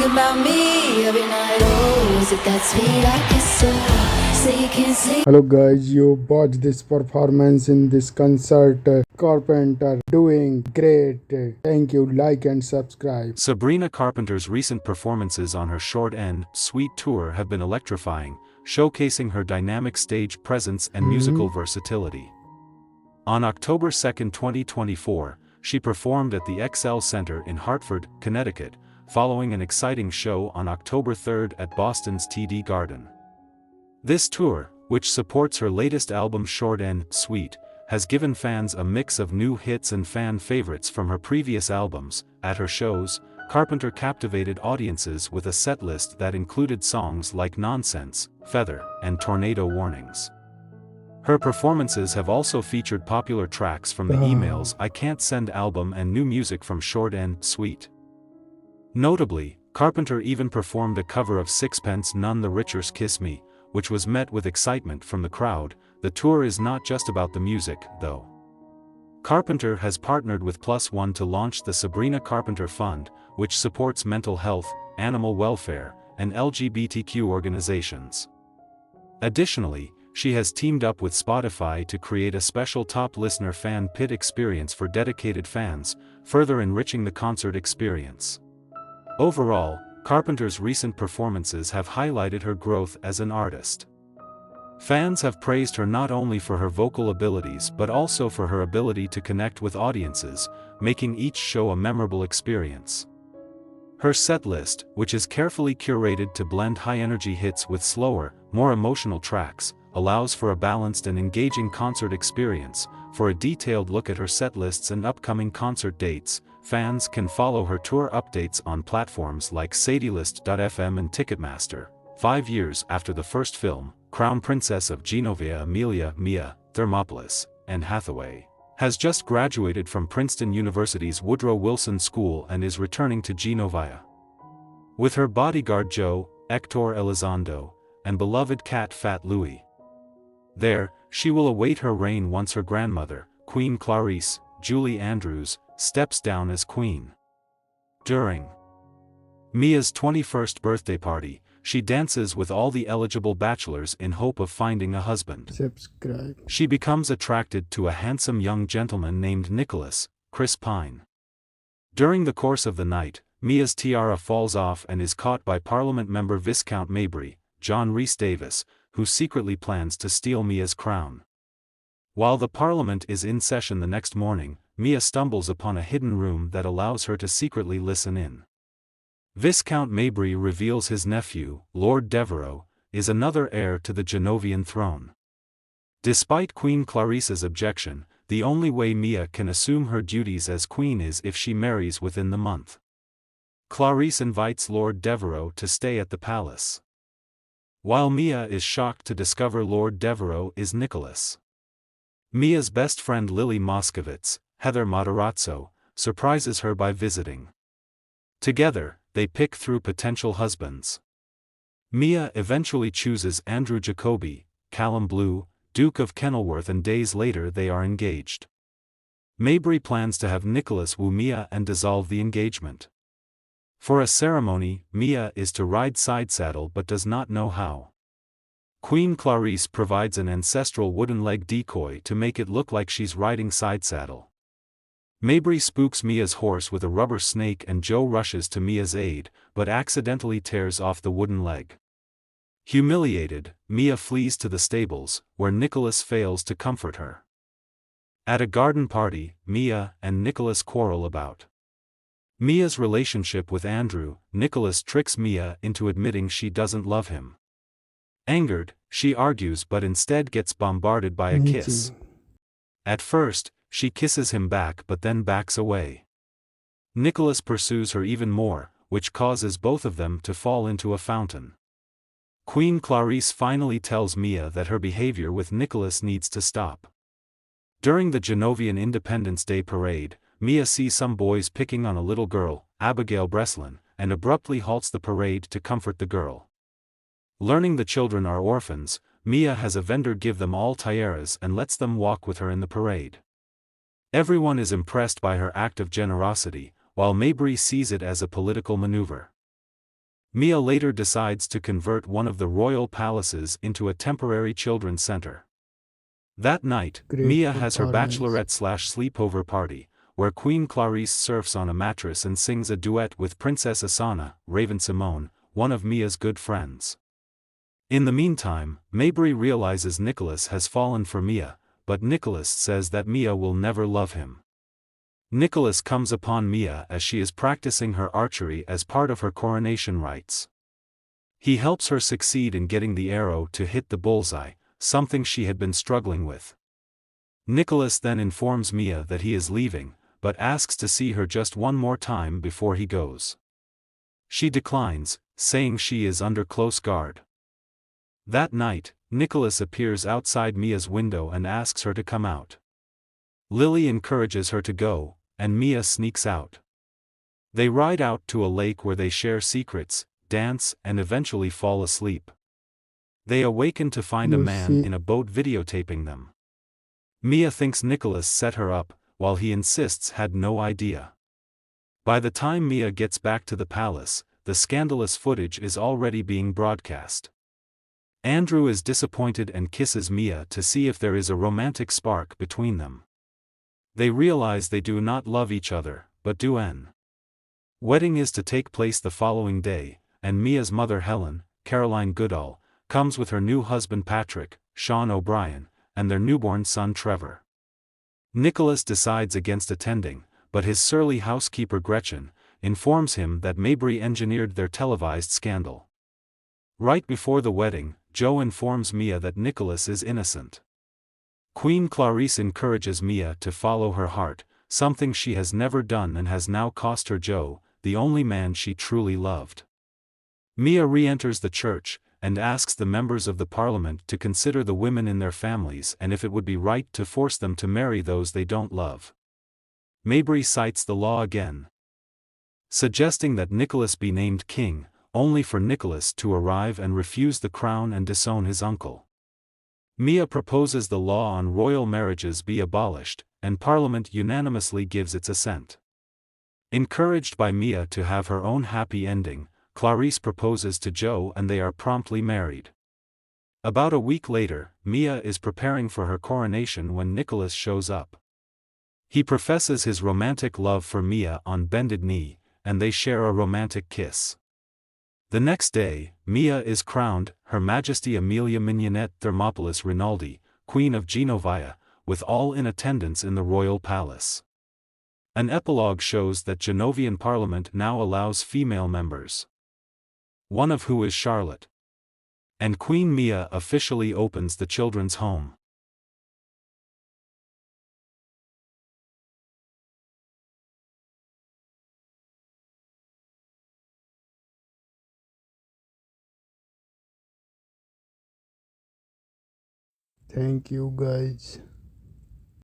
about me every night. Oh, is it that sweet? I guess so. Say you can't sleep. Hello guys, you watched this performance in this concert. Carpenter doing great. Thank you. Like and subscribe. Sabrina Carpenter's recent performances on her Short and Sweet tour have been electrifying, showcasing her dynamic stage presence and musical versatility. On October 2, 2024, she performed at the XL Center in Hartford, Connecticut, following an exciting show on October 3 at Boston's TD Garden. This tour, which supports her latest album Short and Sweet, has given fans a mix of new hits and fan favorites from her previous albums. At her shows, Carpenter captivated audiences with a setlist that included songs like Nonsense, Feather, and Tornado Warnings. Her performances have also featured popular tracks from the Emails I Can't Send album and new music from Short and Sweet. Notably, Carpenter even performed a cover of Sixpence None the Richer's Kiss Me, which was met with excitement from the crowd. The tour is not just about the music, though. Carpenter has partnered with Plus One to launch the Sabrina Carpenter Fund, which supports mental health, animal welfare, and LGBTQ organizations. Additionally, she has teamed up with Spotify to create a special top listener fan pit experience for dedicated fans, further enriching the concert experience. Overall, Carpenter's recent performances have highlighted her growth as an artist. Fans have praised her not only for her vocal abilities but also for her ability to connect with audiences, making each show a memorable experience. Her setlist, which is carefully curated to blend high-energy hits with slower, more emotional tracks, allows for a balanced and engaging concert experience. For a detailed look at her setlists and upcoming concert dates, fans can follow her tour updates on platforms like Sadielist.fm and Ticketmaster. 5 years after the first film, Crown Princess of Genovia Amelia Mia Thermopolis, Anne Hathaway, has just graduated from Princeton University's Woodrow Wilson School and is returning to Genovia. With her bodyguard Joe, Hector Elizondo, and beloved cat Fat Louie. There, she will await her reign once her grandmother, Queen Clarice, Julie Andrews, steps down as queen. During Mia's 21st birthday party, she dances with all the eligible bachelors in hope of finding a husband. Subscribe. She becomes attracted to a handsome young gentleman named Nicholas, Chris Pine. During the course of the night, Mia's tiara falls off and is caught by Parliament member Viscount Mabry, John Rhys Davis, who secretly plans to steal Mia's crown. While the Parliament is in session the next morning, Mia stumbles upon a hidden room that allows her to secretly listen in. Viscount Mabry reveals his nephew, Lord Devereux, is another heir to the Genovian throne. Despite Queen Clarice's objection, the only way Mia can assume her duties as queen is if she marries within the month. Clarice invites Lord Devereux to stay at the palace. While Mia is shocked to discover Lord Devereux is Nicholas. Mia's best friend Lily Moscovitz, Heather Matarazzo, surprises her by visiting. Together, they pick through potential husbands. Mia eventually chooses Andrew Jacobi, Callum Blue, Duke of Kenilworth, and days later they are engaged. Mabry plans to have Nicholas woo Mia and dissolve the engagement. For a ceremony, Mia is to ride side saddle but does not know how. Queen Clarice provides an ancestral wooden leg decoy to make it look like she's riding side saddle. Mabry spooks Mia's horse with a rubber snake and Joe rushes to Mia's aid, but accidentally tears off the wooden leg. Humiliated, Mia flees to the stables, where Nicholas fails to comfort her. At a garden party, Mia and Nicholas quarrel about Mia's relationship with Andrew. Nicholas tricks Mia into admitting she doesn't love him. Angered, she argues but instead gets bombarded by a kiss. At first, she kisses him back but then backs away. Nicholas pursues her even more, which causes both of them to fall into a fountain. Queen Clarice finally tells Mia that her behavior with Nicholas needs to stop. During the Genovian Independence Day parade, Mia sees some boys picking on a little girl, Abigail Breslin, and abruptly halts the parade to comfort the girl. Learning the children are orphans, Mia has a vendor give them all tiaras and lets them walk with her in the parade. Everyone is impressed by her act of generosity, while Mabry sees it as a political maneuver. Mia later decides to convert one of the royal palaces into a temporary children's center. That night, Great Mia has her performance. bachelorette/sleepover party, where Queen Clarice surfs on a mattress and sings a duet with Princess Asana, Raven Simone, one of Mia's good friends. In the meantime, Mabry realizes Nicholas has fallen for Mia, but Nicholas says that Mia will never love him. Nicholas comes upon Mia as she is practicing her archery as part of her coronation rites. He helps her succeed in getting the arrow to hit the bullseye, something she had been struggling with. Nicholas then informs Mia that he is leaving, but asks to see her just one more time before he goes. She declines, saying she is under close guard. That night, Nicholas appears outside Mia's window and asks her to come out. Lily encourages her to go, and Mia sneaks out. They ride out to a lake where they share secrets, dance, and eventually fall asleep. They awaken to find a You man see, in a boat videotaping them. Mia thinks Nicholas set her up, while he insists had no idea. By the time Mia gets back to the palace, the scandalous footage is already being broadcast. Andrew is disappointed and kisses Mia to see if there is a romantic spark between them. They realize they do not love each other, but do. An wedding is to take place the following day, and Mia's mother Helen, Caroline Goodall, comes with her new husband Patrick, Sean O'Brien, and their newborn son Trevor. Nicholas decides against attending, but his surly housekeeper Gretchen informs him that Mabry engineered their televised scandal. Right before the wedding, Joe informs Mia that Nicholas is innocent. Queen Clarice encourages Mia to follow her heart, something she has never done and has now cost her Joe, the only man she truly loved. Mia re-enters the church, and asks the members of the parliament to consider the women in their families and if it would be right to force them to marry those they don't love. Mabry cites the law again, suggesting that Nicholas be named king, only for Nicholas to arrive and refuse the crown and disown his uncle. Mia proposes the law on royal marriages be abolished, and Parliament unanimously gives its assent. Encouraged by Mia to have her own happy ending, Clarice proposes to Joe and they are promptly married. About a week later, Mia is preparing for her coronation when Nicholas shows up. He professes his romantic love for Mia on bended knee, and they share a romantic kiss. The next day, Mia is crowned Her Majesty Amelia Mignonette Thermopolis Rinaldi, Queen of Genovia, with all in attendance in the royal palace. An epilogue shows that Genovian Parliament now allows female members, one of who is Charlotte. And Queen Mia officially opens the children's home. thank you guys.